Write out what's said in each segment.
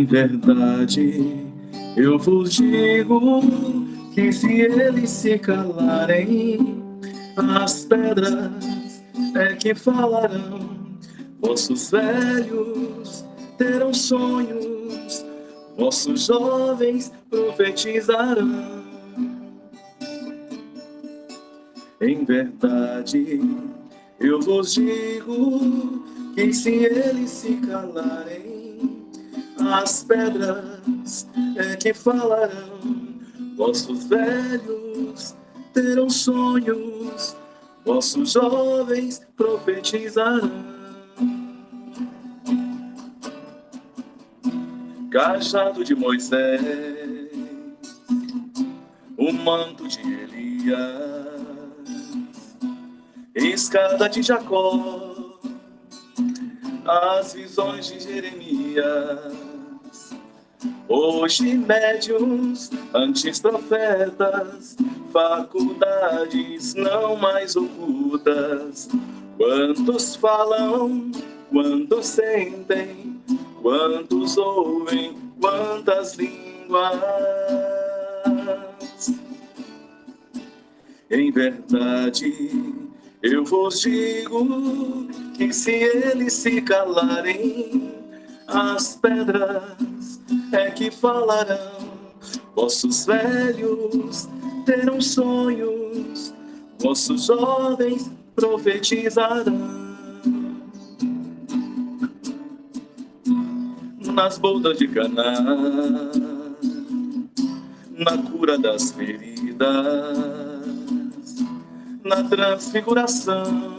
Em verdade, eu vos digo que se eles se calarem, as pedras é que falarão. Vossos velhos terão sonhos, vossos jovens profetizarão. Em verdade, eu vos digo que se eles se calarem, as pedras é que falarão. Vossos velhos terão sonhos, vossos jovens profetizarão. Cajado de Moisés, o manto de Elias, escada de Jacó, as visões de Jeremias. Hoje médiuns, antes profetas, faculdades não mais ocultas. Quantos falam, quantos sentem, quantos ouvem, quantas línguas. Em verdade, eu vos digo que se eles se calarem, as pedras é que falarão. Vossos velhos terão sonhos, vossos jovens profetizarão. Nas bodas de Caná, na cura das feridas, na transfiguração,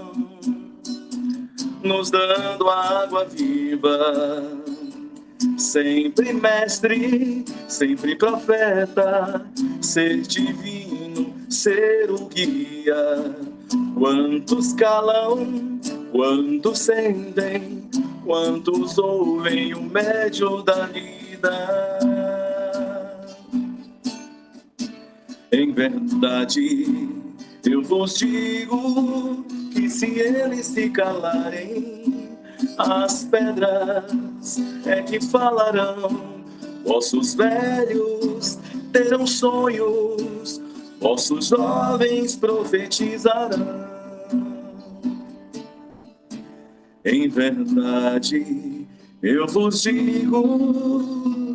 nos dando a água viva. Sempre mestre, sempre profeta, ser divino, ser o guia. Quantos calam, quantos sentem, quantos ouvem o médio da vida. Em verdade, eu vos digo que se eles se calarem, as pedras é que falarão. Vossos velhos terão sonhos, vossos jovens profetizarão. Em verdade, eu vos digo.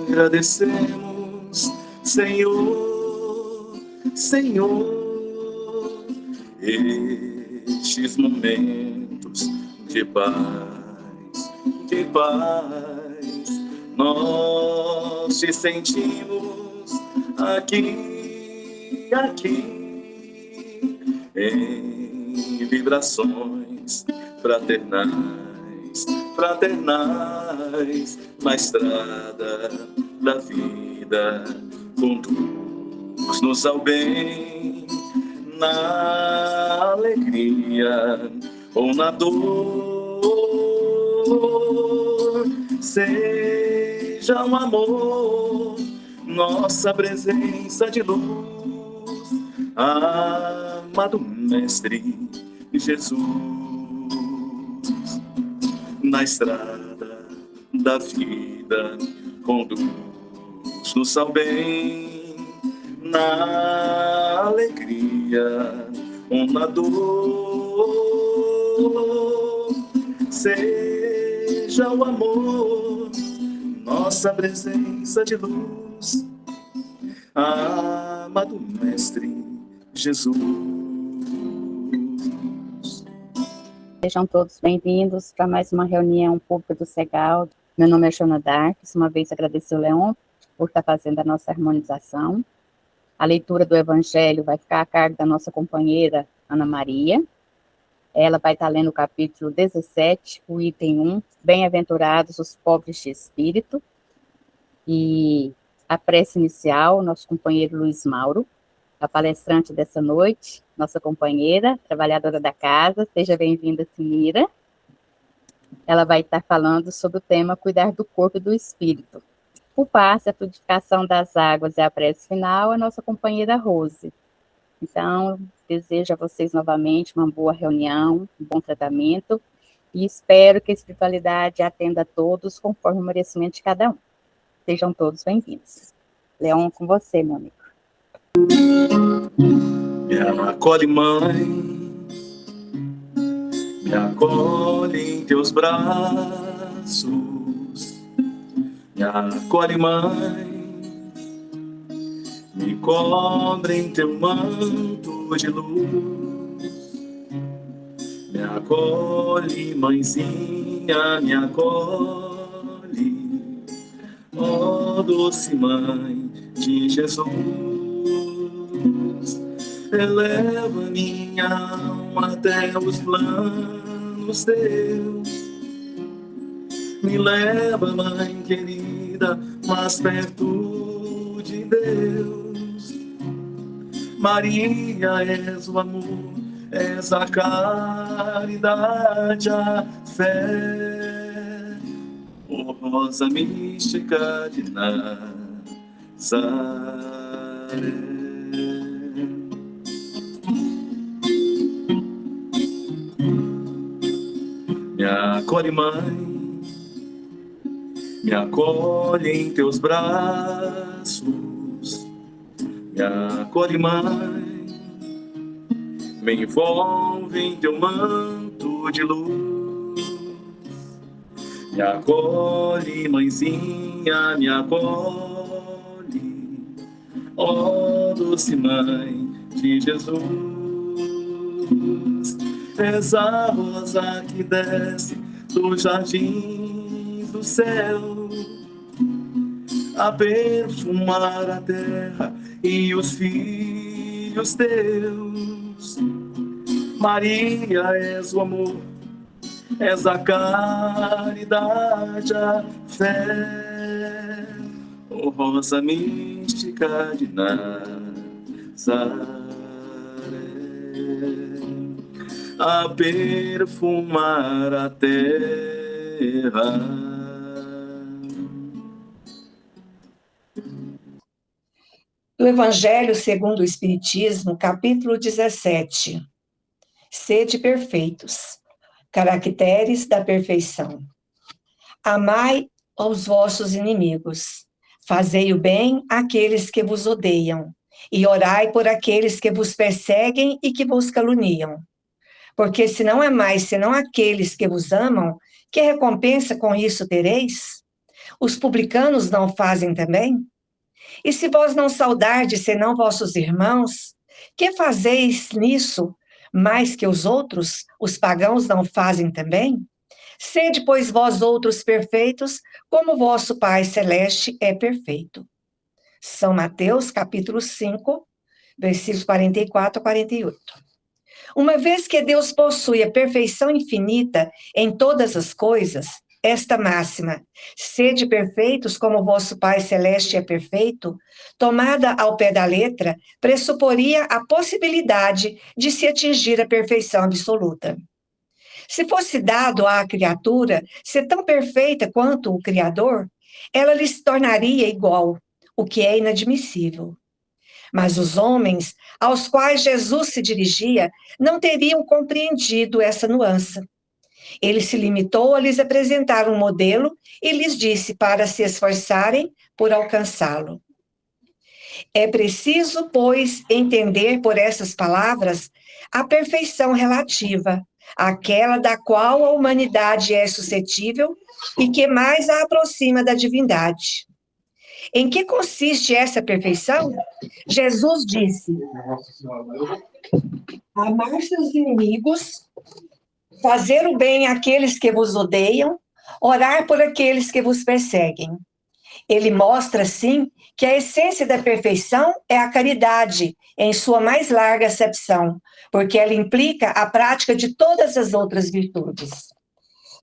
Agradecemos, Senhor, Senhor, estes momentos de paz, de paz. Nós te sentimos aqui, aqui, em vibrações fraternais, fraternais, na estrada da vida, conduz-nos ao bem, na alegria ou na dor. Seja um amor, nossa presença de luz, amado Mestre Jesus, na estrada da vida, conduz-nos ao bem, na alegria ou na dor. Seja o amor, nossa presença de luz, amado Mestre Jesus. Sejam todos bem-vindos para mais uma reunião pública do Segal. Meu nome é Joana Darques, uma vez agradecer o Leon por estar fazendo a nossa harmonização. A leitura do Evangelho vai ficar a cargo da nossa companheira Ana Maria. Ela vai estar lendo o capítulo 17, o item 1, Bem-aventurados os pobres de espírito. E a prece inicial, nosso companheiro Luiz Mauro. A palestrante dessa noite, nossa companheira, trabalhadora da casa. Seja bem-vinda, Sinira. Ela vai estar falando sobre o tema cuidar do corpo e do espírito. O passe, a fluidificação das águas e a prece final, a nossa companheira Rose. Então, desejo a vocês novamente uma boa reunião, um bom tratamento, e espero que a espiritualidade atenda a todos conforme o merecimento de cada um. Sejam todos bem-vindos. Leon, com você, meu amigo. Me acolhe, mãe, me acolhe em teus braços. Me acolhe, mãe, me cobre em teu manto de luz. Me acolhe, mãezinha, me acolhe, ó doce mãe de Jesus. Eleva minha alma até os planos teus. Me leva, mãe querida, mais perto de Deus. Maria, és o amor, és a caridade, a fé. Oh, rosa mística de Nazaré. Me acolhe, mãe, me acolhe em teus braços. Me acolhe, mãe, me envolve em teu manto de luz. Me acolhe, mãezinha, me acolhe, ó doce mãe de Jesus. És a rosa que desce dos jardins do céu, a perfumar a terra e os filhos teus. Maria, és o amor, és a caridade, a fé. Oh, rosa mística de Nazaré, a perfumar a terra. Do Evangelho segundo o Espiritismo, capítulo 17. Sede perfeitos. Caracteres da perfeição. Amai aos vossos inimigos. Fazei o bem àqueles que vos odeiam. E orai por aqueles que vos perseguem e que vos caluniam. Porque se não amais senão aqueles que vos amam, que recompensa com isso tereis? Os publicanos não fazem também? E se vós não saudardes senão vossos irmãos, que fazeis nisso mais que os outros, os pagãos não fazem também? Sede, pois, vós outros perfeitos, como vosso Pai Celeste é perfeito. São Mateus, capítulo 5, versículos 44 a 48. Uma vez que Deus possui a perfeição infinita em todas as coisas, esta máxima, sede perfeitos como vosso Pai Celeste é perfeito, tomada ao pé da letra, pressuporia a possibilidade de se atingir a perfeição absoluta. Se fosse dado à criatura ser tão perfeita quanto o Criador, ela lhe se tornaria igual, o que é inadmissível. Mas os homens aos quais Jesus se dirigia não teriam compreendido essa nuance. Ele se limitou a lhes apresentar um modelo e lhes disse para se esforçarem por alcançá-lo. É preciso, pois, entender por essas palavras a perfeição relativa, aquela da qual a humanidade é suscetível e que mais a aproxima da divindade. Em que consiste essa perfeição? Jesus disse: amar seus inimigos, fazer o bem àqueles que vos odeiam, orar por aqueles que vos perseguem. Ele mostra, sim, que a essência da perfeição é a caridade, em sua mais larga acepção, porque ela implica a prática de todas as outras virtudes.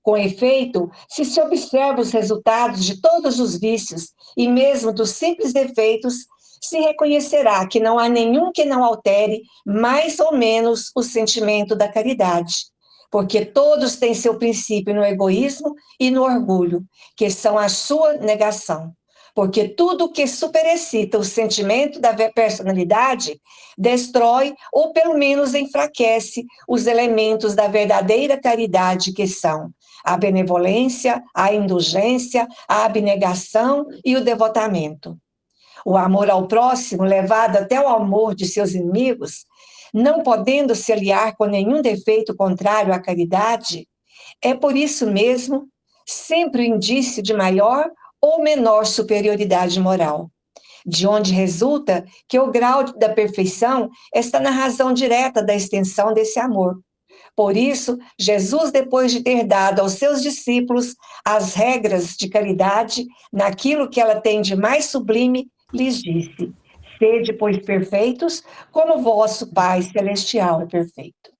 Com efeito, se observa os resultados de todos os vícios e mesmo dos simples defeitos, se reconhecerá que não há nenhum que não altere mais ou menos o sentimento da caridade, porque todos têm seu princípio no egoísmo e no orgulho, que são a sua negação. Porque tudo que superexcita o sentimento da personalidade destrói ou pelo menos enfraquece os elementos da verdadeira caridade, que são a benevolência, a indulgência, a abnegação e o devotamento. O amor ao próximo, levado até ao amor de seus inimigos, não podendo se aliar com nenhum defeito contrário à caridade, é por isso mesmo sempre o indício de maior ou menor superioridade moral, de onde resulta que o grau da perfeição está na razão direta da extensão desse amor. Por isso, Jesus, depois de ter dado aos seus discípulos as regras de caridade, naquilo que ela tem de mais sublime, lhes disse: sede, pois, perfeitos, como vosso Pai Celestial é perfeito.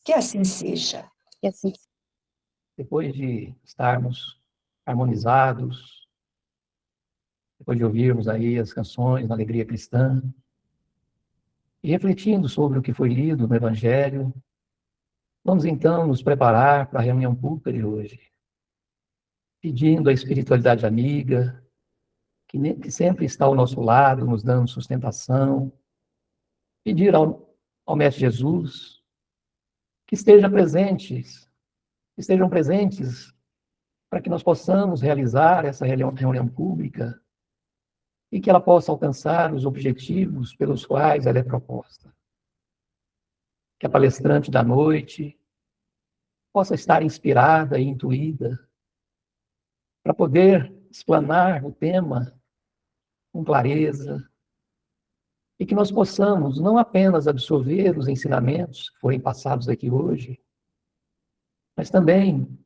Que assim seja. Que assim Depois de estarmos harmonizados, depois de ouvirmos aí as canções na alegria cristã, e refletindo sobre o que foi lido no Evangelho, vamos então nos preparar para a reunião pública de hoje, pedindo a espiritualidade amiga, que sempre está ao nosso lado, nos dando sustentação, pedir ao Mestre Jesus que estejam presentes para que nós possamos realizar essa reunião pública e que ela possa alcançar os objetivos pelos quais ela é proposta. Que a palestrante da noite possa estar inspirada e intuída para poder explanar o tema com clareza e que nós possamos não apenas absorver os ensinamentos que forem passados aqui hoje, mas também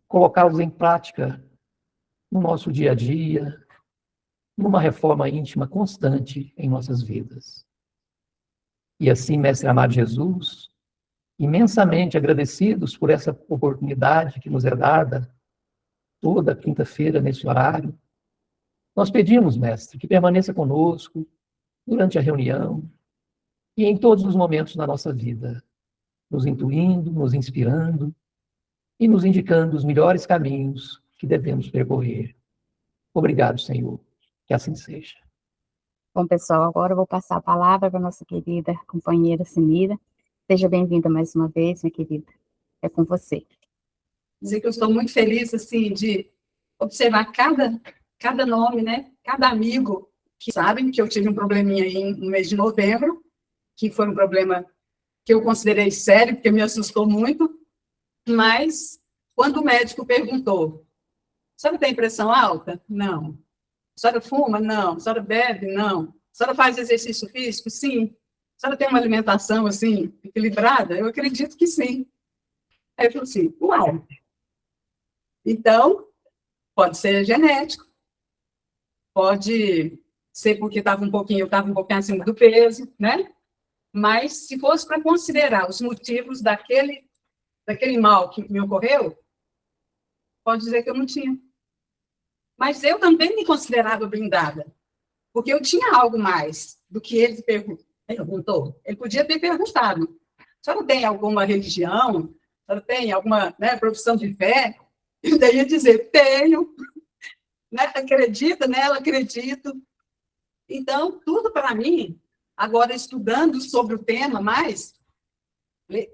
colocá-los em prática no nosso dia a dia, numa reforma íntima constante em nossas vidas. E assim, Mestre amado Jesus, imensamente agradecidos por essa oportunidade que nos é dada toda quinta-feira nesse horário, nós pedimos, Mestre, que permaneça conosco durante a reunião e em todos os momentos da nossa vida, nos intuindo, nos inspirando e nos indicando os melhores caminhos que devemos percorrer. Obrigado, Senhor. Que assim seja. Bom, pessoal, agora eu vou passar a palavra para a nossa querida companheira Simira. Seja bem-vinda mais uma vez, minha querida. É com você. Dizer que eu estou muito feliz, assim, de observar cada nome, né? Cada amigo que sabem que eu tive um probleminha aí no mês de novembro, que foi um problema que eu considerei sério, porque me assustou muito, mas quando o médico perguntou, a senhora tem pressão alta? Não. A senhora fuma? Não. A senhora bebe? Não. A senhora faz exercício físico? Sim. A senhora tem uma alimentação, assim, equilibrada? Eu acredito que sim. Aí eu falei assim, uau. Então, pode ser genético, pode ser porque eu estava um pouquinho acima do peso, né? Mas se fosse para considerar os motivos daquele mal que me ocorreu, pode dizer que eu não tinha. Mas eu também me considerava blindada, porque eu tinha algo mais do que ele perguntou. Ele podia ter perguntado, a senhora tem alguma religião? A senhora tem alguma, né, profissão de fé? E daí ia dizer, tenho. Né? Acredita nela? Acredito. Então, tudo para mim, agora estudando sobre o tema mais,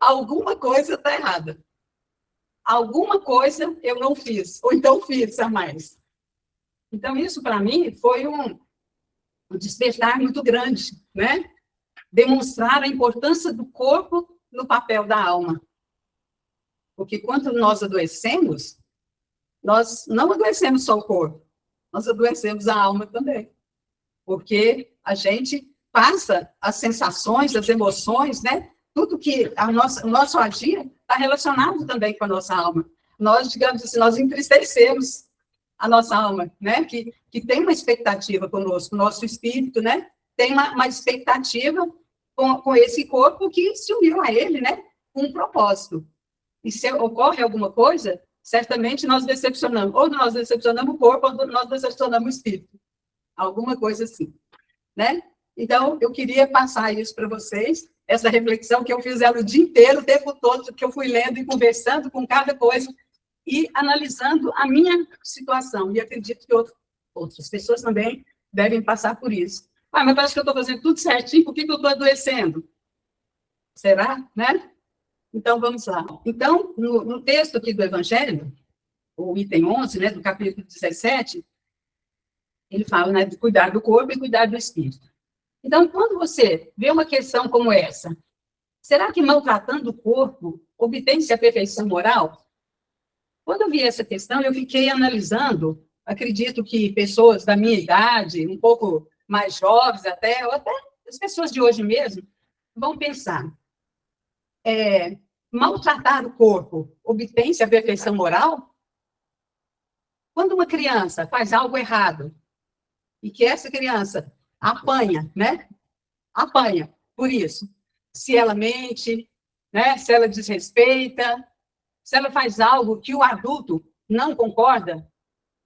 alguma coisa está errada. Alguma coisa eu não fiz, ou então fiz a mais. Então, isso para mim foi um despertar muito grande, né? Demonstrar a importância do corpo no papel da alma. Porque quando nós adoecemos, nós não adoecemos só o corpo, nós adoecemos a alma também. Porque a gente passa as sensações, as emoções, né? Tudo que o nosso agir está relacionado também com a nossa alma. Nós, digamos assim, nós entristecemos a nossa alma, né? Que tem uma expectativa conosco, o nosso espírito, né? Tem uma expectativa com esse corpo que se uniu a ele, né? Com um propósito. E se ocorre alguma coisa, certamente nós decepcionamos. Ou nós decepcionamos o corpo, ou nós decepcionamos o espírito. Alguma coisa assim. né? Então, eu queria passar isso para vocês, essa reflexão que eu fiz ela o dia inteiro, o tempo todo, que eu fui lendo e conversando com cada coisa, e analisando a minha situação, e acredito que outras pessoas também devem passar por isso. Ah, mas parece que eu estou fazendo tudo certinho, por que eu estou adoecendo? Será, né? Então, vamos lá. Então, no texto aqui do Evangelho, o item 11, né, do capítulo 17, ele fala, né, de cuidar do corpo e cuidar do espírito. Então, quando você vê uma questão como essa, será que maltratando o corpo obtém-se a perfeição moral? Quando eu vi essa questão, eu fiquei analisando, acredito que pessoas da minha idade, um pouco mais jovens até, ou até as pessoas de hoje mesmo, vão pensar, maltratar o corpo obtém-se a perfeição moral? Quando uma criança faz algo errado, e que essa criança apanha, né? Apanha por isso. Se ela mente, né? Se ela desrespeita, se ela faz algo que o adulto não concorda,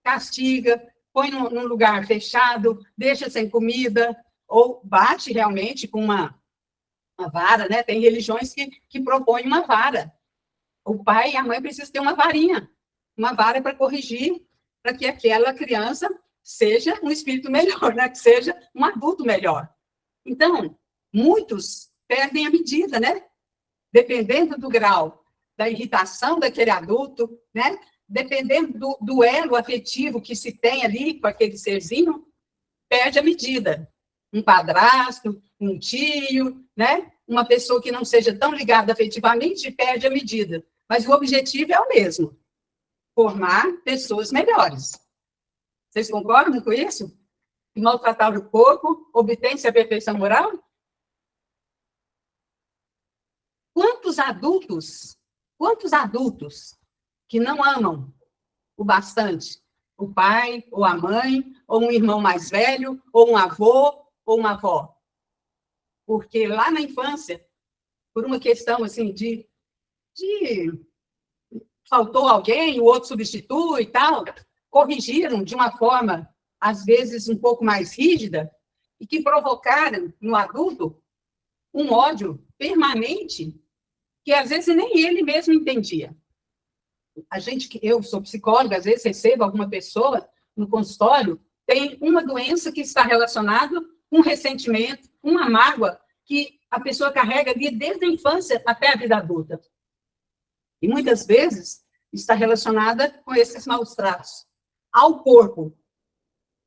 castiga, põe num lugar fechado, deixa sem comida, ou bate realmente com uma vara, né? Tem religiões que propõem uma vara. O pai e a mãe precisam ter uma varinha, uma vara para corrigir, para que aquela criança seja um espírito melhor, né? Que seja um adulto melhor. Então, muitos perdem a medida, né? Dependendo do grau da irritação daquele adulto, né? Dependendo do elo afetivo que se tem ali com aquele serzinho, perde a medida. Um padrasto, um tio, né? Uma pessoa que não seja tão ligada afetivamente perde a medida. Mas o objetivo é o mesmo, formar pessoas melhores. Vocês concordam com isso? E maltratar o corpo obtém-se a perfeição moral? Quantos adultos que não amam o bastante o pai, ou a mãe, ou um irmão mais velho, ou um avô, ou uma avó? Porque lá na infância, por uma questão assim de faltou alguém, o outro substitui e tal, corrigiram de uma forma, às vezes, um pouco mais rígida, e que provocaram no adulto um ódio permanente que, às vezes, nem ele mesmo entendia. Eu sou psicóloga, às vezes recebo alguma pessoa no consultório, tem uma doença que está relacionada com um ressentimento, uma mágoa que a pessoa carrega ali desde a infância até a vida adulta. E, muitas vezes, está relacionada com esses maus tratos ao corpo,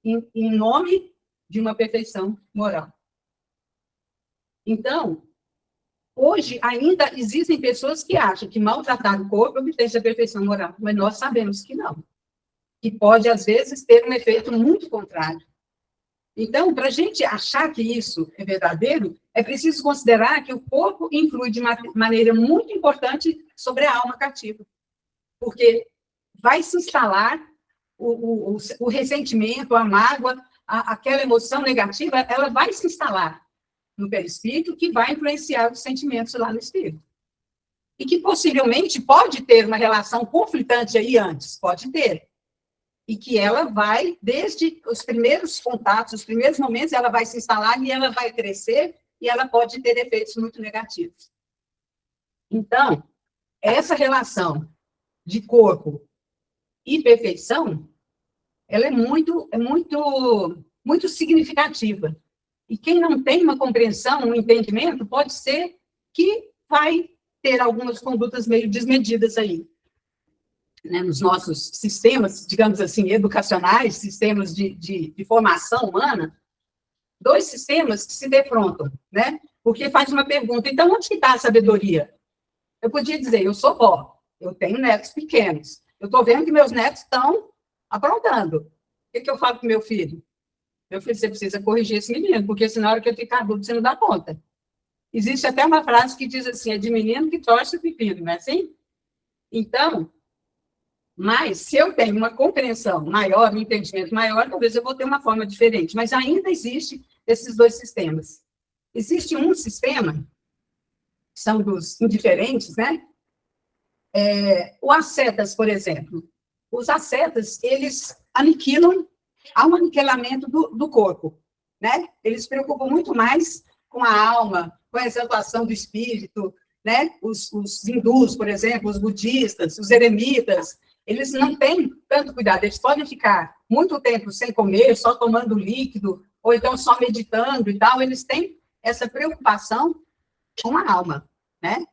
em nome de uma perfeição moral. Então, hoje ainda existem pessoas que acham que maltratar o corpo obtém a perfeição moral, mas nós sabemos que não. Que pode, às vezes, ter um efeito muito contrário. Então, para a gente achar que isso é verdadeiro, é preciso considerar que o corpo influi de maneira muito importante sobre a alma cativa. Porque vai se instalar o ressentimento, a mágoa, aquela emoção negativa, ela vai se instalar no perispírito, que vai influenciar os sentimentos lá no espírito. E que possivelmente pode ter uma relação conflitante aí antes, pode ter. E que ela vai, desde os primeiros contatos, os primeiros momentos, ela vai se instalar e ela vai crescer e ela pode ter efeitos muito negativos. Então, essa relação de corpo e perfeição, ela é muito significativa. E quem não tem uma compreensão, um entendimento, pode ser que vai ter algumas condutas meio desmedidas aí. Né, nos nossos sistemas, digamos assim, educacionais, sistemas de formação humana, dois sistemas que se defrontam, né? Porque faz uma pergunta, então, onde que está a sabedoria? Eu podia dizer, eu sou vó, eu tenho netos pequenos, eu estou vendo que meus netos estão aprontando. O que eu falo com meu filho? Meu filho, você precisa corrigir esse menino, porque senão, na hora que ele ficar adulto, você não dá conta. Existe até uma frase que diz assim, é de menino que torce o pepino, não é assim? Então, mas se eu tenho uma compreensão maior, um entendimento maior, talvez eu vou ter uma forma diferente. Mas ainda existe esses dois sistemas. Existe um sistema, que são dos indiferentes, né? O ascetas, por exemplo. Os ascetas, eles aniquilam, há um aniquilamento do corpo, né? Eles se preocupam muito mais com a alma, com a exaltação do espírito, né? Os hindus, por exemplo, os budistas, os eremitas, eles não têm tanto cuidado, eles podem ficar muito tempo sem comer, só tomando líquido, ou então só meditando e tal, eles têm essa preocupação com a alma, né?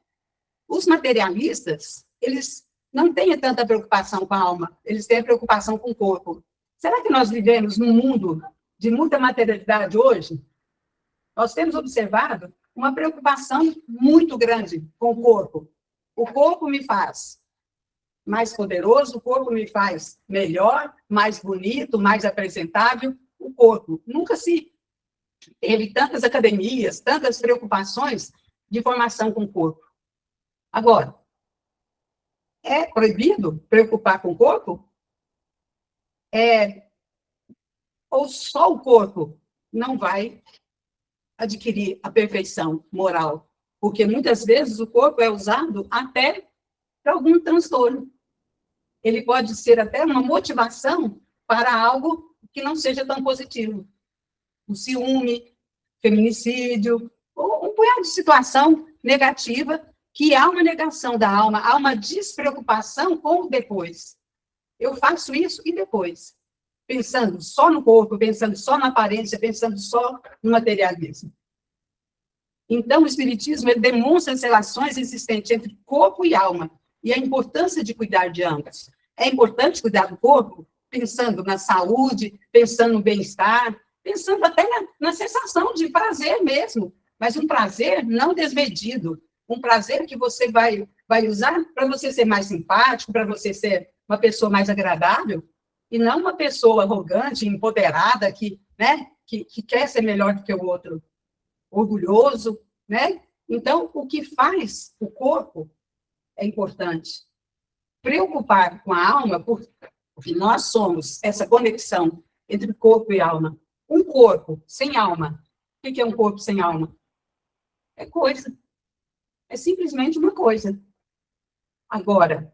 Os materialistas, eles não têm tanta preocupação com a alma, eles têm a preocupação com o corpo. Será que nós vivemos num mundo de muita materialidade hoje? Nós temos observado uma preocupação muito grande com o corpo. O corpo me faz mais poderoso, o corpo me faz melhor, mais bonito, mais apresentável. O corpo. Nunca se teve tantas academias, tantas preocupações de formação com o corpo. Agora, é proibido preocupar com o corpo? Ou só o corpo não vai adquirir a perfeição moral? Porque muitas vezes o corpo é usado até para algum transtorno. Ele pode ser até uma motivação para algo que não seja tão positivo. O ciúme, feminicídio, ou um punhado de situação negativa, que há uma negação da alma, há uma despreocupação com o depois. Eu faço isso e depois? Pensando só no corpo, pensando só na aparência, pensando só no materialismo. Então, o Espiritismo ele demonstra as relações existentes entre corpo e alma, e a importância de cuidar de ambas. É importante cuidar do corpo, pensando na saúde, pensando no bem-estar, pensando até na sensação de prazer mesmo, mas um prazer não desmedido, um prazer que você vai usar para você ser mais simpático, para você ser uma pessoa mais agradável, e não uma pessoa arrogante, empoderada, que quer ser melhor do que o outro, orgulhoso, né? Então, o que faz o corpo é importante. Preocupar com a alma, porque nós somos essa conexão entre corpo e alma. Um corpo sem alma. O que é um corpo sem alma? É coisa. É simplesmente uma coisa. Agora,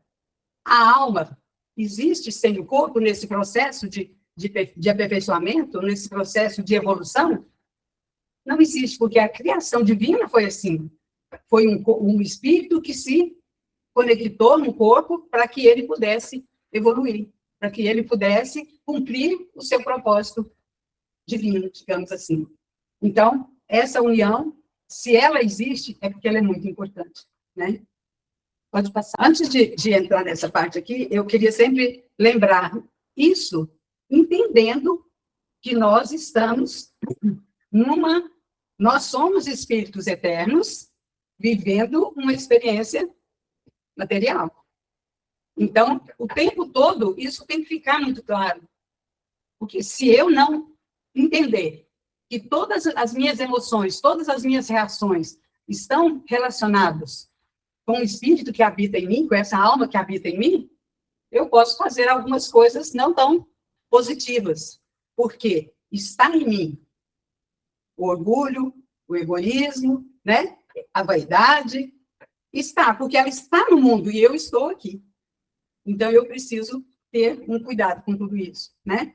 a alma existe sem o corpo nesse processo de aperfeiçoamento, nesse processo de evolução? Não existe, porque a criação divina foi assim. Foi um espírito que se conectou no corpo para que ele pudesse evoluir, para que ele pudesse cumprir o seu propósito divino, digamos assim. Então, essa união, se ela existe, é porque ela é muito importante, né? Pode passar. Antes de entrar nessa parte aqui, eu queria sempre lembrar isso, entendendo que nós estamos nós somos espíritos eternos, vivendo uma experiência material. Então, o tempo todo, isso tem que ficar muito claro. Porque se eu não entender que todas as minhas emoções, todas as minhas reações estão relacionadas com o espírito que habita em mim, com essa alma que habita em mim, eu posso fazer algumas coisas não tão positivas. Porque está em mim o orgulho, o egoísmo, né? A vaidade. Está, porque ela está no mundo e eu estou aqui. Então, eu preciso ter um cuidado com tudo isso, né?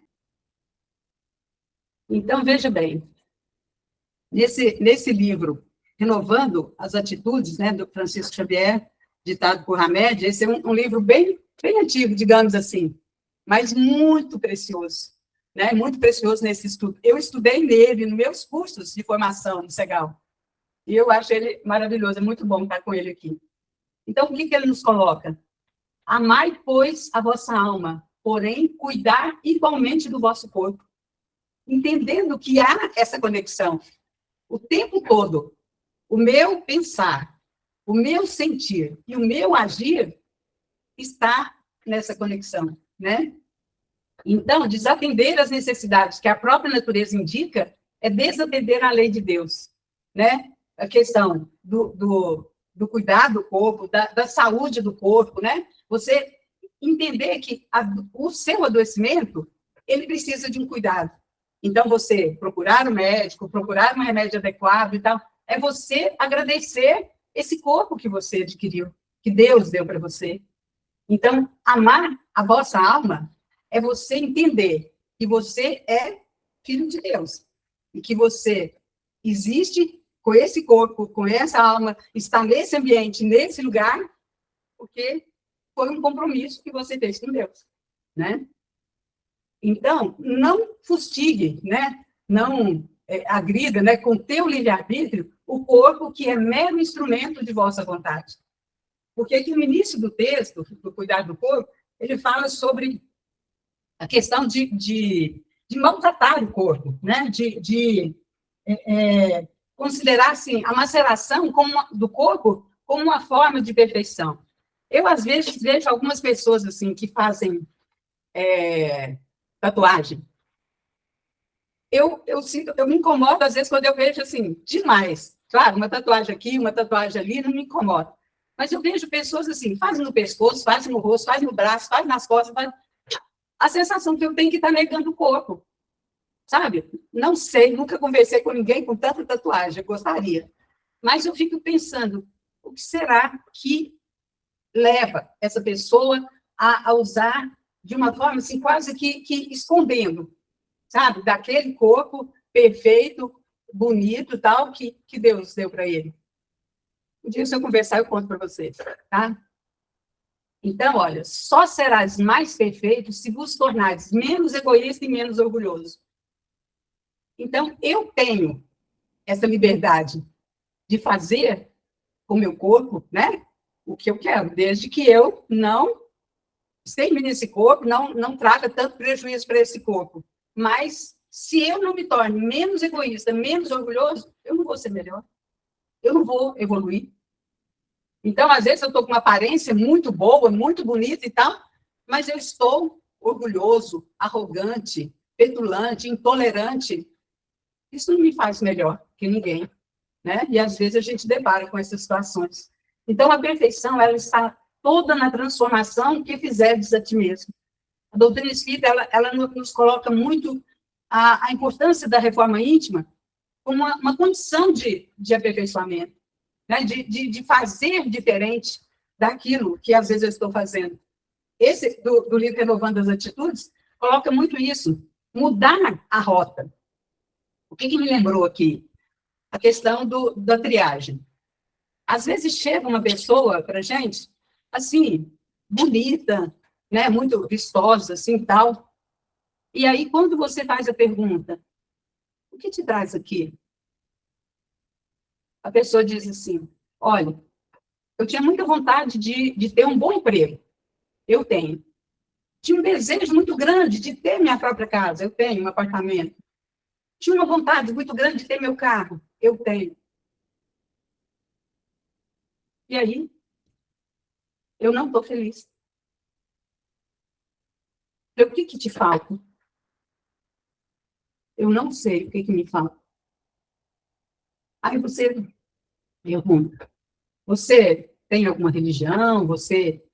Então, veja bem, nesse livro, Renovando as Atitudes, né, do Francisco Xavier, ditado por Hamed, esse é um livro bem antigo, digamos assim, mas muito precioso, né? Muito precioso nesse estudo. Eu estudei nele, nos meus cursos de formação no Segal, e eu acho ele maravilhoso, é muito bom estar com ele aqui. Então, o que ele nos coloca? Amai, pois, a vossa alma, porém, cuidar igualmente do vosso corpo. Entendendo que há essa conexão o tempo todo. O meu pensar, o meu sentir e o meu agir está nessa conexão, né? Então, desatender as necessidades que a própria natureza indica é desatender a lei de Deus, né? A questão do cuidado do corpo, da saúde do corpo, né? Você entender que o seu adoecimento, ele precisa de um cuidado. Então, você procurar um médico, procurar um remédio adequado e tal, é você agradecer esse corpo que você adquiriu, que Deus deu para você. Então, amar a vossa alma é você entender que você é filho de Deus. e que você existe com esse corpo, com essa alma, está nesse ambiente, nesse lugar, porque foi um compromisso que você fez com Deus, né? Então, não fustigue, né? Não agrida, né, com teu livre-arbítrio, o corpo que é mero instrumento de vossa vontade. Porque aqui no início do texto, do cuidado do corpo, ele fala sobre a questão de maltratar o corpo, né? De considerar, assim, a maceração do corpo como uma forma de perfeição. Eu, às vezes, vejo algumas pessoas, assim, que fazem tatuagem. Eu me incomodo, às vezes, quando eu vejo, assim, demais. Claro, uma tatuagem aqui, uma tatuagem ali, não me incomoda. Mas eu vejo pessoas, assim, fazem no pescoço, fazem no rosto, fazem no braço, fazem nas costas, a sensação que eu tenho que estar negando o corpo. Sabe? Não sei, nunca conversei com ninguém com tanta tatuagem, eu gostaria. Mas eu fico pensando, o que será que leva essa pessoa a usar de uma forma, assim, quase que escondendo, sabe? Daquele corpo perfeito, bonito, tal, que Deus deu para ele. Um dia, se eu conversar, eu conto para vocês, tá? Então, olha, só serás mais perfeito se vos tornares menos egoísta e menos orgulhoso. Então, eu tenho essa liberdade de fazer com o meu corpo, né, o que eu quero, desde que eu não extermine esse corpo, não traga tanto prejuízo para esse corpo. Mas, se eu não me torno menos egoísta, menos orgulhoso, eu não vou ser melhor. Eu não vou evoluir. Então, às vezes, eu estou com uma aparência muito boa, muito bonita e tal, mas eu estou orgulhoso, arrogante, petulante, intolerante. Isso não me faz melhor que ninguém, né? E, às vezes, a gente depara com essas situações. Então, a perfeição, ela está toda na transformação que fizeres a ti mesmo. A doutrina espírita, ela nos coloca muito a importância da reforma íntima como uma condição de aperfeiçoamento, né? De fazer diferente daquilo que, às vezes, eu estou fazendo. Esse, do livro Renovando as Atitudes, coloca muito isso, mudar a rota. O que me lembrou aqui? A questão da triagem. Às vezes chega uma pessoa para a gente, assim, bonita, né, muito vistosa, assim, tal. E aí, quando você faz a pergunta, o que te traz aqui? A pessoa diz assim, olha, eu tinha muita vontade de ter um bom emprego. Eu tenho. Tinha um desejo muito grande de ter minha própria casa. Eu tenho um apartamento. Tinha uma vontade muito grande de ter meu carro. Eu tenho. E aí, eu não estou feliz. O que te falta? Eu não sei o que me falta. Aí você pergunta, você tem alguma religião? Você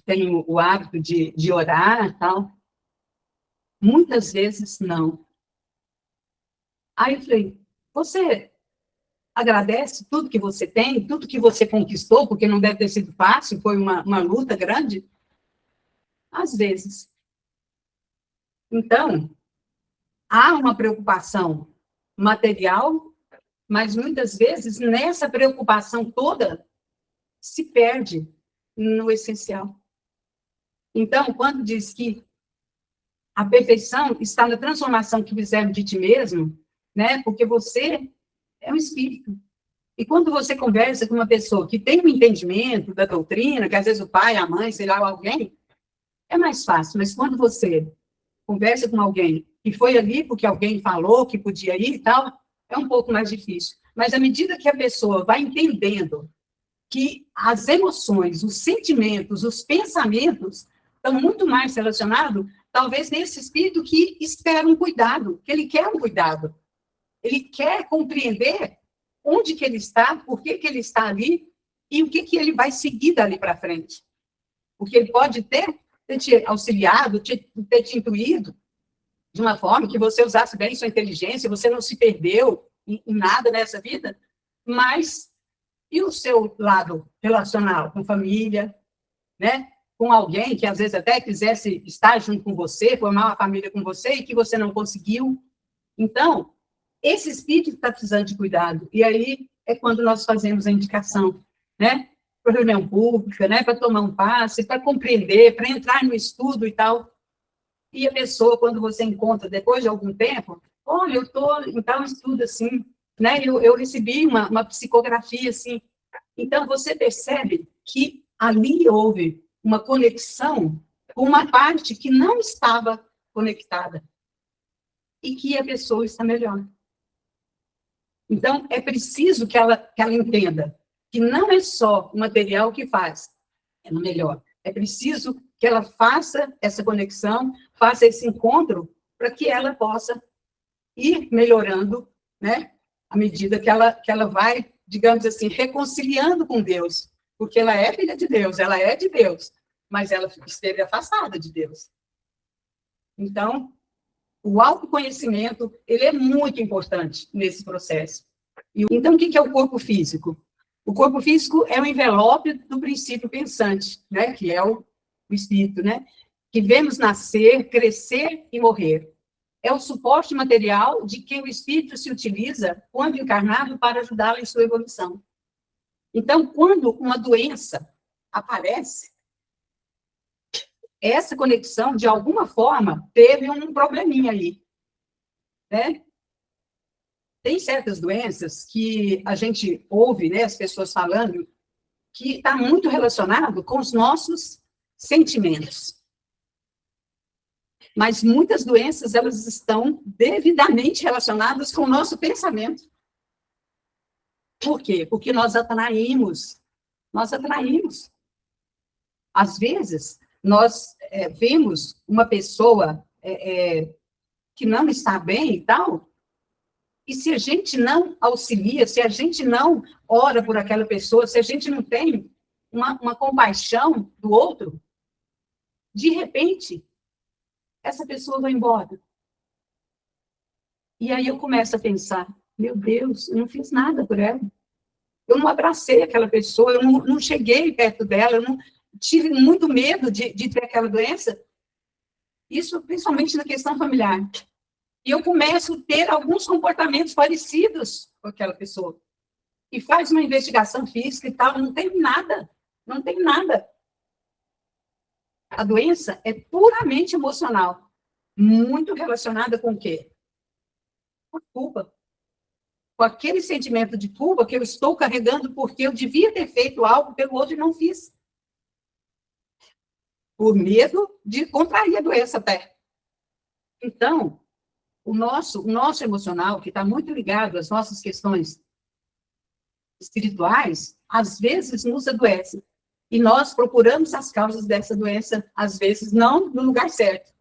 tem o hábito de orar, tal? Muitas vezes, não. Aí eu falei, você agradece tudo que você tem, tudo que você conquistou, porque não deve ter sido fácil, foi uma luta grande? Às vezes. Então, há uma preocupação material, mas muitas vezes nessa preocupação toda se perde no essencial. Então, quando diz que a perfeição está na transformação que fizeram de ti mesmo, né? Porque você é um espírito. E quando você conversa com uma pessoa que tem um entendimento da doutrina, que às vezes o pai, a mãe, sei lá, alguém, é mais fácil. Mas quando você conversa com alguém que foi ali porque alguém falou que podia ir e tal, é um pouco mais difícil. Mas à medida que a pessoa vai entendendo que as emoções, os sentimentos, os pensamentos estão muito mais relacionados, talvez nesse espírito que espera um cuidado, que ele quer um cuidado. Ele quer compreender onde que ele está, por que ele está ali e o que ele vai seguir dali para frente. Porque ele pode ter te auxiliado, ter te intuído de uma forma que você usasse bem sua inteligência, você não se perdeu em nada nessa vida, mas e o seu lado relacional, com família, né? Com alguém que às vezes até quisesse estar junto com você, formar uma família com você e que você não conseguiu. Então, esse espírito está precisando de cuidado. E aí é quando nós fazemos a indicação, né? Para reunião pública, né? Para tomar um passe, para compreender, para entrar no estudo e tal. E a pessoa, quando você encontra depois de algum tempo, olha, eu estou em tal estudo assim, né? Eu recebi uma psicografia assim. Então, você percebe que ali houve uma conexão com uma parte que não estava conectada e que a pessoa está melhor. Então, é preciso que ela entenda que não é só o material que faz ela melhor. É preciso que ela faça essa conexão, faça esse encontro, para que ela possa ir melhorando, né? À medida que ela vai, digamos assim, reconciliando com Deus. Porque ela é filha de Deus, ela é de Deus, mas ela esteve afastada de Deus. Então, o autoconhecimento, ele é muito importante nesse processo. Então, o que é o corpo físico? O corpo físico é o envelope do princípio pensante, né? Que é o espírito, né? Que vemos nascer, crescer e morrer. É o suporte material de que o espírito se utiliza, quando encarnado, para ajudá-lo em sua evolução. Então, quando uma doença aparece, essa conexão, de alguma forma, teve um probleminha aí, né? Tem certas doenças que a gente ouve, né, as pessoas falando, que está muito relacionado com os nossos sentimentos. Mas muitas doenças, elas estão devidamente relacionadas com o nosso pensamento. Por quê? Porque nós atraímos. Nós atraímos. Às vezes, nós vemos uma pessoa que não está bem e tal, e se a gente não auxilia, se a gente não ora por aquela pessoa, se a gente não tem uma compaixão do outro, de repente, essa pessoa vai embora. E aí eu começo a pensar, meu Deus, eu não fiz nada por ela. Eu não abracei aquela pessoa, eu não cheguei perto dela, eu não tive muito medo de ter aquela doença. Isso principalmente na questão familiar. E eu começo a ter alguns comportamentos parecidos com aquela pessoa. E faz uma investigação física e tal, não tem nada. Não tem nada. A doença é puramente emocional. Muito relacionada com o quê? Com a culpa. Com aquele sentimento de culpa que eu estou carregando porque eu devia ter feito algo pelo outro e não fiz. Por medo de contrair a doença até. Então, o nosso emocional, que está muito ligado às nossas questões espirituais, às vezes nos adoece. E nós procuramos as causas dessa doença, às vezes não no lugar certo.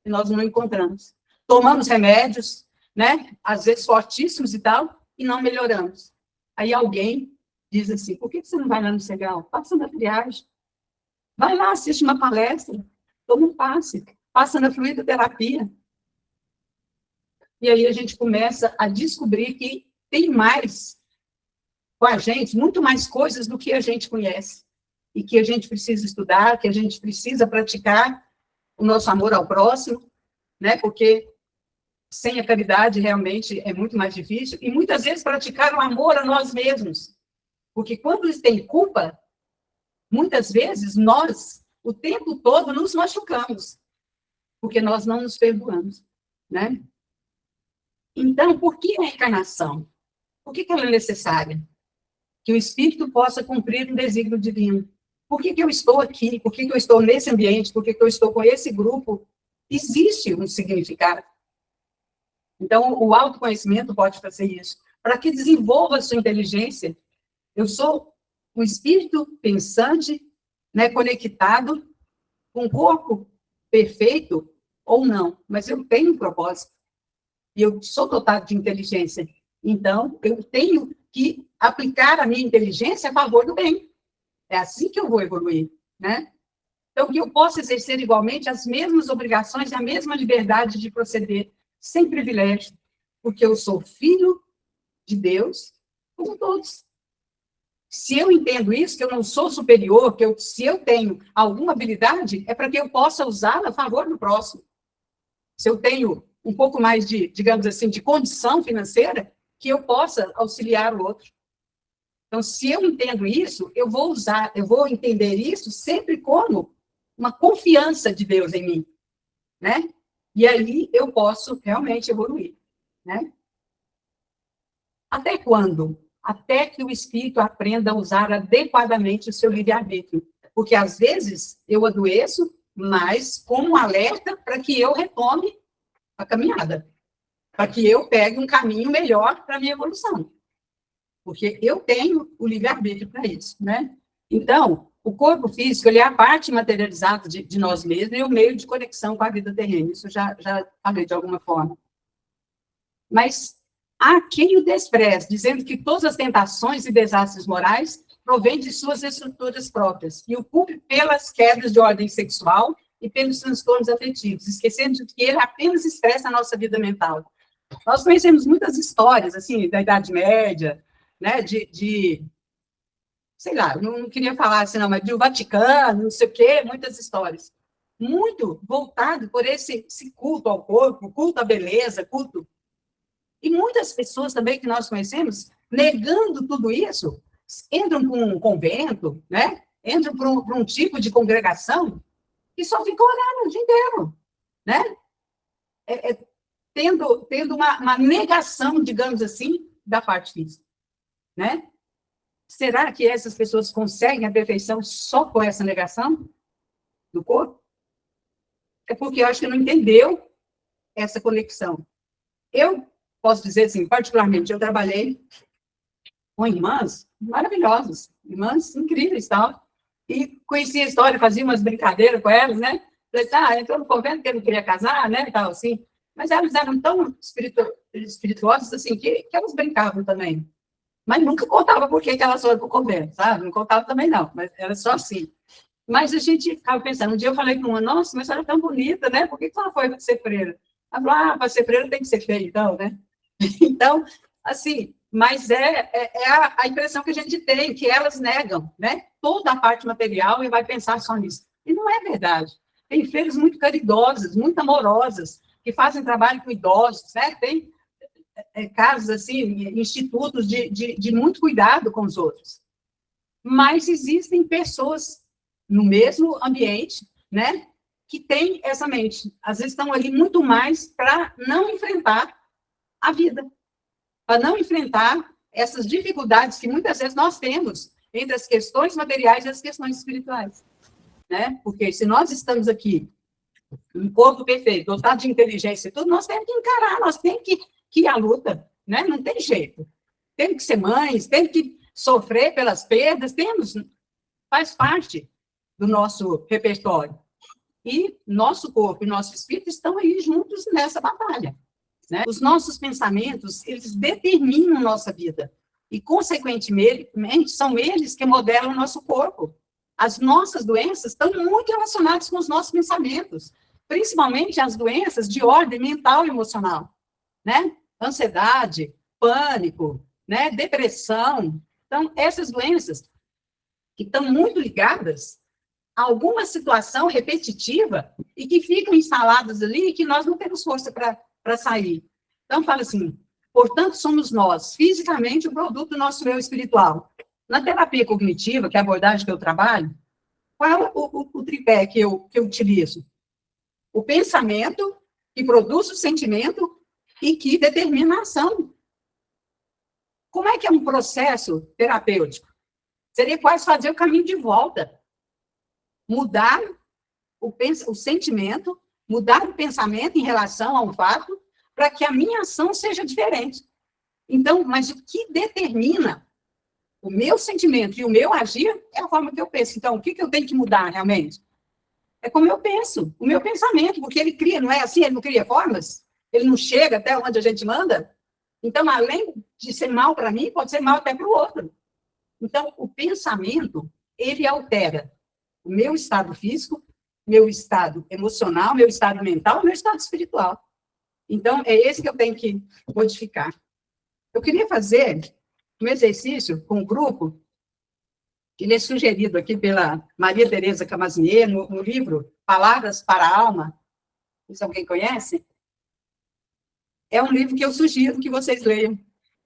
E nós não encontramos. Tomamos remédios, né? Às vezes fortíssimos e tal, e não melhoramos. Aí alguém diz assim, por que você não vai lá no Segal? Passa na triagem. Vai lá, assiste uma palestra, toma um passe, passa na fluidoterapia. E aí a gente começa a descobrir que tem mais com a gente, muito mais coisas do que a gente conhece. E que a gente precisa estudar, que a gente precisa praticar o nosso amor ao próximo, né? Porque sem a caridade realmente é muito mais difícil. E muitas vezes praticar o amor a nós mesmos. Porque quando eles têm culpa, muitas vezes nós, o tempo todo, nos machucamos. Porque nós não nos perdoamos, né? Então, por que a reencarnação? Por que ela é necessária? Que o espírito possa cumprir um desígnio divino. Por que eu estou aqui? Por que eu estou nesse ambiente? Por que eu estou com esse grupo? Existe um significado. Então, o autoconhecimento pode fazer isso. Para que desenvolva a sua inteligência, eu sou um espírito pensante, né, conectado, com o corpo perfeito ou não, mas eu tenho um propósito. E eu sou dotado de inteligência. Então, eu tenho que aplicar a minha inteligência a favor do bem. É assim que eu vou evoluir, né? Então, que eu possa exercer igualmente as mesmas obrigações e a mesma liberdade de proceder, sem privilégio, porque eu sou filho de Deus, como todos. Se eu entendo isso, que eu não sou superior, se eu tenho alguma habilidade, é para que eu possa usá-la a favor do próximo. Se eu tenho um pouco mais de, digamos assim, de condição financeira, que eu possa auxiliar o outro. Então, se eu entendo isso, eu vou entender isso sempre como uma confiança de Deus em mim, né? E aí eu posso realmente evoluir, né? Até quando? Até que o espírito aprenda a usar adequadamente o seu livre-arbítrio. Porque, às vezes, eu adoeço, mas como um alerta para que eu retome a caminhada, para que eu pegue um caminho melhor para a minha evolução. Porque eu tenho o livre-arbítrio para isso, né? Então, o corpo físico, ele é a parte materializada de nós mesmos e o meio de conexão com a vida terrena. Isso eu já falei de alguma forma. Mas há quem o despreze, dizendo que todas as tentações e desastres morais provêm de suas estruturas próprias e o culpe pelas quedas de ordem sexual e pelos transtornos afetivos, esquecendo que ele apenas expressa a nossa vida mental. Nós conhecemos muitas histórias, assim, da Idade Média, né, sei lá, não queria falar assim, não, mas do Vaticano, não sei o quê, muitas histórias. Muito voltado por esse culto ao corpo, culto à beleza, culto. E muitas pessoas também que nós conhecemos, negando tudo isso, entram para um convento, né? Entram para um tipo de congregação e só ficam olhando o dia inteiro, né? Tendo uma negação, digamos assim, da parte física, né? Será que essas pessoas conseguem a perfeição só com essa negação do corpo? É porque eu acho que não entendeu essa conexão. Eu posso dizer assim, particularmente, eu trabalhei com irmãs maravilhosas, irmãs incríveis, tal, e conhecia a história, fazia umas brincadeiras com elas, né? Falei, tá, entrou no convento que eu não queria casar, né, tal, assim. Mas elas eram tão espirituosas, assim, que elas brincavam também. Mas nunca contava por que elas foram para o convento, sabe? Não contava também, não, mas era só assim. Mas a gente ficava pensando, um dia eu falei com uma, nossa, mas ela é tão bonita, né? Por que ela foi ser freira? Ela falou, para ser freira tem que ser feia, então, né? Então, assim, mas é a impressão que a gente tem, que elas negam, né? Toda a parte material e vai pensar só nisso. E não é verdade. Tem freiras muito caridosas, muito amorosas, que fazem trabalho com idosos, né? Tem casos, assim, institutos de muito cuidado com os outros. Mas existem pessoas no mesmo ambiente, né, que têm essa mente. Às vezes estão ali muito mais para não enfrentar a vida, para não enfrentar essas dificuldades que muitas vezes nós temos entre as questões materiais e as questões espirituais, né? Porque se nós estamos aqui, um corpo perfeito, dotado de inteligência e tudo, nós temos que encarar, nós temos que ir à luta, né? Não tem jeito. Temos que ser mães, temos que sofrer pelas perdas, faz parte do nosso repertório. E nosso corpo e nosso espírito estão aí juntos nessa batalha, né? Os nossos pensamentos, eles determinam nossa vida. E, consequentemente, são eles que modelam o nosso corpo. As nossas doenças estão muito relacionadas com os nossos pensamentos, principalmente as doenças de ordem mental e emocional, né? Ansiedade, pânico, né? Depressão. Então, essas doenças que estão muito ligadas a alguma situação repetitiva e que ficam instaladas ali e que nós não temos força para sair. Então, fala assim, portanto, somos nós, fisicamente, o produto do nosso eu espiritual. Na terapia cognitiva, que é a abordagem que eu trabalho, qual é o tripé que eu utilizo? O pensamento, que produz o sentimento e que determina a ação. Como é que é um processo terapêutico? Seria quase fazer o caminho de volta. Mudar o sentimento, mudar o pensamento em relação a um fato, para que a minha ação seja diferente. Então, mas o que determina o meu sentimento e o meu agir é a forma que eu penso. Então, o que eu tenho que mudar realmente? É como eu penso, o meu pensamento, porque ele cria, não é assim? Ele não cria formas? Ele não chega até onde a gente manda? Então, além de ser mal para mim, pode ser mal até para o outro. Então, o pensamento, ele altera o meu estado físico, meu estado emocional, meu estado mental, meu estado espiritual. Então, é esse que eu tenho que modificar. Eu queria fazer um exercício com o grupo, que ele é sugerido aqui pela Maria Tereza Camasnier, no livro Palavras para a Alma. Se alguém conhece? é um livro que eu sugiro que vocês leiam,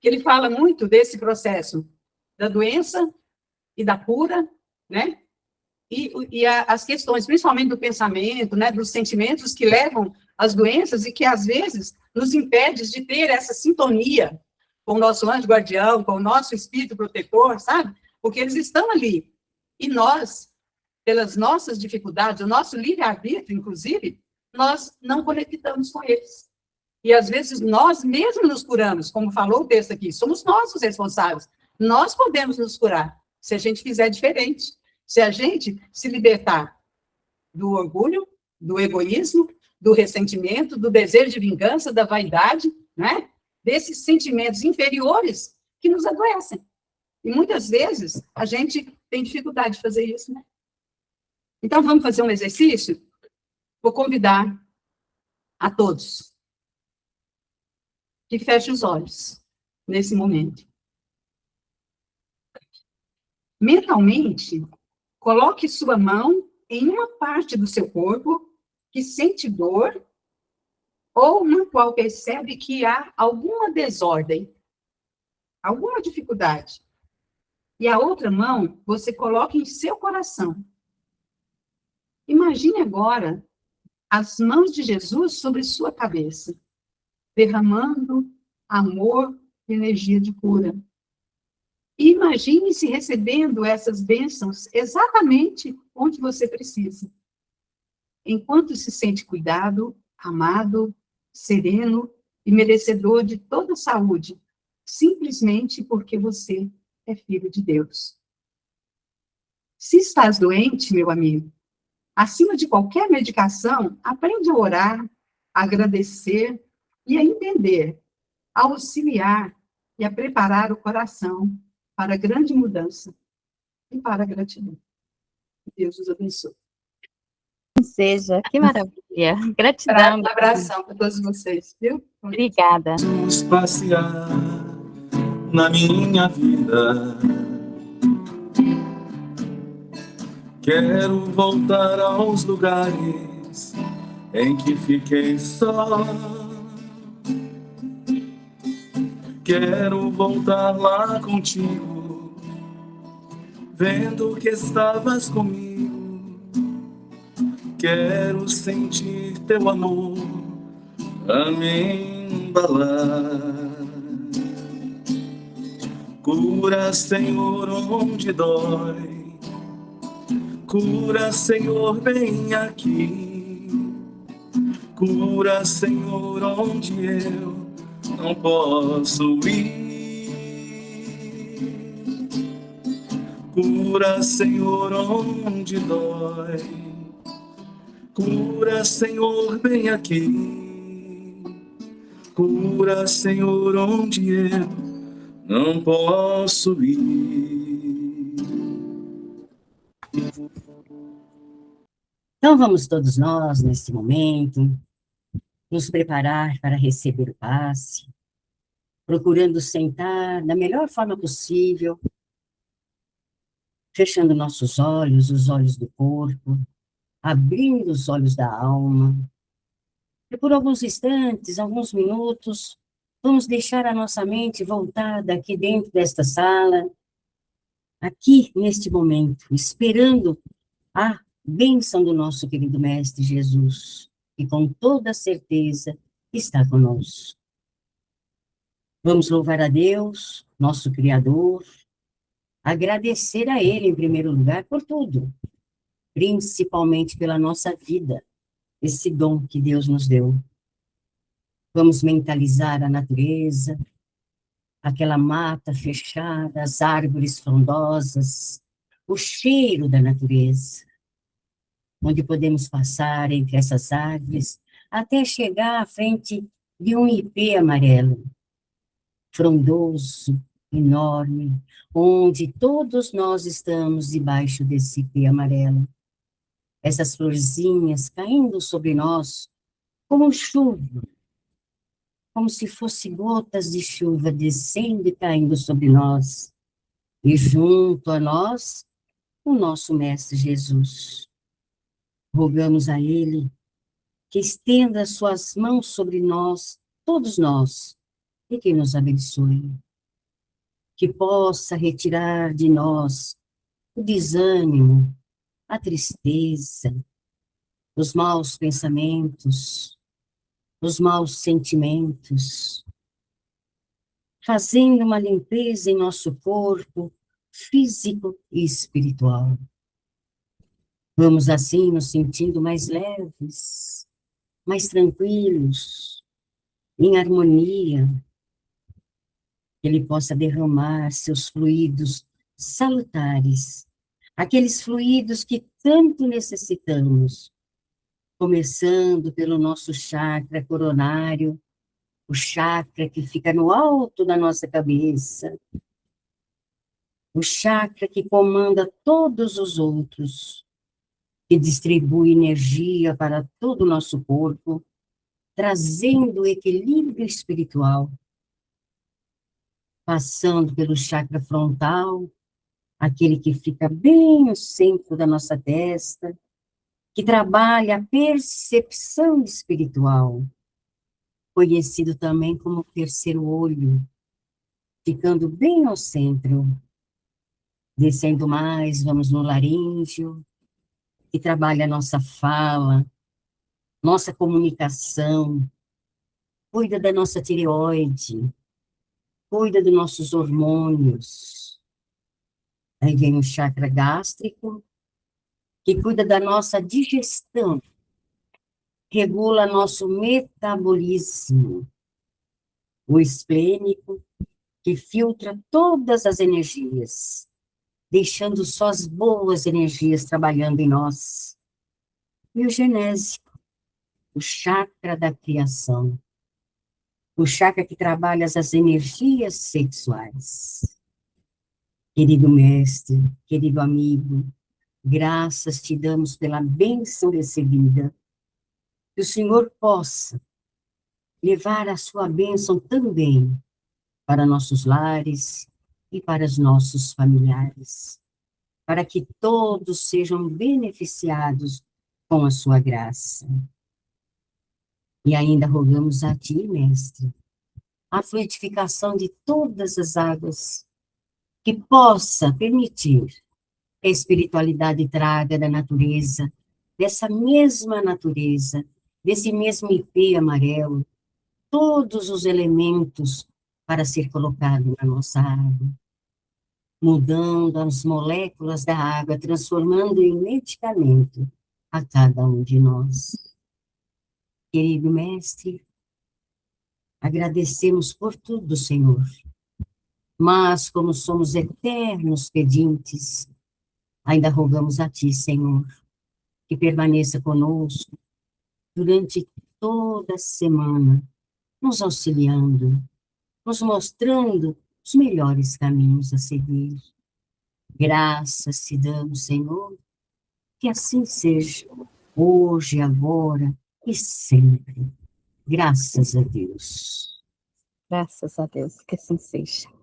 que ele fala muito desse processo da doença e da cura, né? As questões, principalmente do pensamento, né, dos sentimentos que levam às doenças e que, às vezes, nos impede de ter essa sintonia com o nosso anjo guardião, com o nosso espírito protetor, sabe? Porque eles estão ali. E nós, pelas nossas dificuldades, o nosso livre-arbítrio, inclusive, nós não conectamos com eles. E, às vezes, nós mesmos nos curamos, como falou o texto aqui, somos nós os responsáveis. Nós podemos nos curar, se a gente fizer diferente. Se a gente se libertar do orgulho, do egoísmo, do ressentimento, do desejo de vingança, da vaidade, né? Desses sentimentos inferiores que nos adoecem. E muitas vezes a gente tem dificuldade de fazer isso, né? Então vamos fazer um exercício? Vou convidar a todos que fechem os olhos nesse momento. Mentalmente, coloque sua mão em uma parte do seu corpo que sente dor ou na qual percebe que há alguma desordem, alguma dificuldade. E a outra mão você coloca em seu coração. Imagine agora as mãos de Jesus sobre sua cabeça, derramando amor e energia de cura. E imagine-se recebendo essas bênçãos exatamente onde você precisa. Enquanto se sente cuidado, amado, sereno e merecedor de toda saúde, simplesmente porque você é filho de Deus. Se estás doente, meu amigo, acima de qualquer medicação, aprende a orar, a agradecer e a entender, a auxiliar e a preparar o coração para a grande mudança e para a gratidão. Deus os abençoe. Seja, que maravilha. Gratidão. Um abração para todos vocês, viu? Obrigada. Jesus passear na minha vida. Quero voltar aos lugares em que fiquei só. Quero voltar lá contigo, vendo que estavas comigo. Quero sentir teu amor a me embalar. Cura, Senhor, onde dói. Cura, Senhor, vem aqui. Cura, Senhor, onde eu não posso ir. Cura, Senhor, onde dói. Cura, Senhor, vem aqui. Cura, Senhor, onde eu não posso ir. Então vamos todos nós, neste momento, nos preparar para receber o passe, procurando sentar da melhor forma possível, fechando nossos olhos, os olhos do corpo, abrindo os olhos da alma. E por alguns instantes, alguns minutos, vamos deixar a nossa mente voltada aqui dentro desta sala, aqui neste momento, esperando a bênção do nosso querido Mestre Jesus, que com toda certeza está conosco. Vamos louvar a Deus, nosso Criador, agradecer a Ele, em primeiro lugar, por tudo, principalmente pela nossa vida, esse dom que Deus nos deu. Vamos mentalizar a natureza, aquela mata fechada, as árvores frondosas, o cheiro da natureza, onde podemos passar entre essas árvores até chegar à frente de um ipê amarelo, frondoso, enorme, onde todos nós estamos debaixo desse ipê amarelo. Essas florzinhas caindo sobre nós como chuva, como se fossem gotas de chuva descendo e caindo sobre nós. E junto a nós, o nosso Mestre Jesus. Rogamos a Ele que estenda as suas mãos sobre nós todos nós e que nos abençoe. Que possa retirar de nós o desânimo, a tristeza, os maus pensamentos, os maus sentimentos, fazendo uma limpeza em nosso corpo físico e espiritual. Vamos assim nos sentindo mais leves, mais tranquilos, em harmonia. Que Ele possa derramar seus fluidos salutares, aqueles fluidos que tanto necessitamos, começando pelo nosso chakra coronário, o chakra que fica no alto da nossa cabeça, o chakra que comanda todos os outros, que distribui energia para todo o nosso corpo, trazendo equilíbrio espiritual, passando pelo chakra frontal, aquele que fica bem no centro da nossa testa, que trabalha a percepção espiritual, conhecido também como terceiro olho, ficando bem no centro. Descendo mais, vamos no laríngeo, que trabalha a nossa fala, nossa comunicação, cuida da nossa tireoide, cuida dos nossos hormônios. Aí vem o chakra gástrico, que cuida da nossa digestão, regula nosso metabolismo. O esplênico, que filtra todas as energias, deixando só as boas energias trabalhando em nós. E o genésico, o chakra da criação, o chakra que trabalha as energias sexuais. Querido mestre, querido amigo, graças te damos pela bênção recebida. Que o Senhor possa levar a sua bênção também para nossos lares e para os nossos familiares, para que todos sejam beneficiados com a sua graça. E ainda rogamos a ti, mestre, a fluidificação de todas as águas, que possa permitir que a espiritualidade traga da natureza, dessa mesma natureza, desse mesmo ipê amarelo, todos os elementos para ser colocado na nossa água, mudando as moléculas da água, transformando em medicamento a cada um de nós. Querido mestre, agradecemos por tudo, Senhor, mas como somos eternos pedintes, ainda rogamos a ti, Senhor, que permaneça conosco durante toda a semana, nos auxiliando, nos mostrando os melhores caminhos a seguir. Graças te damos, Senhor, que assim seja, hoje, agora e sempre. Graças a Deus. Graças a Deus, que assim seja.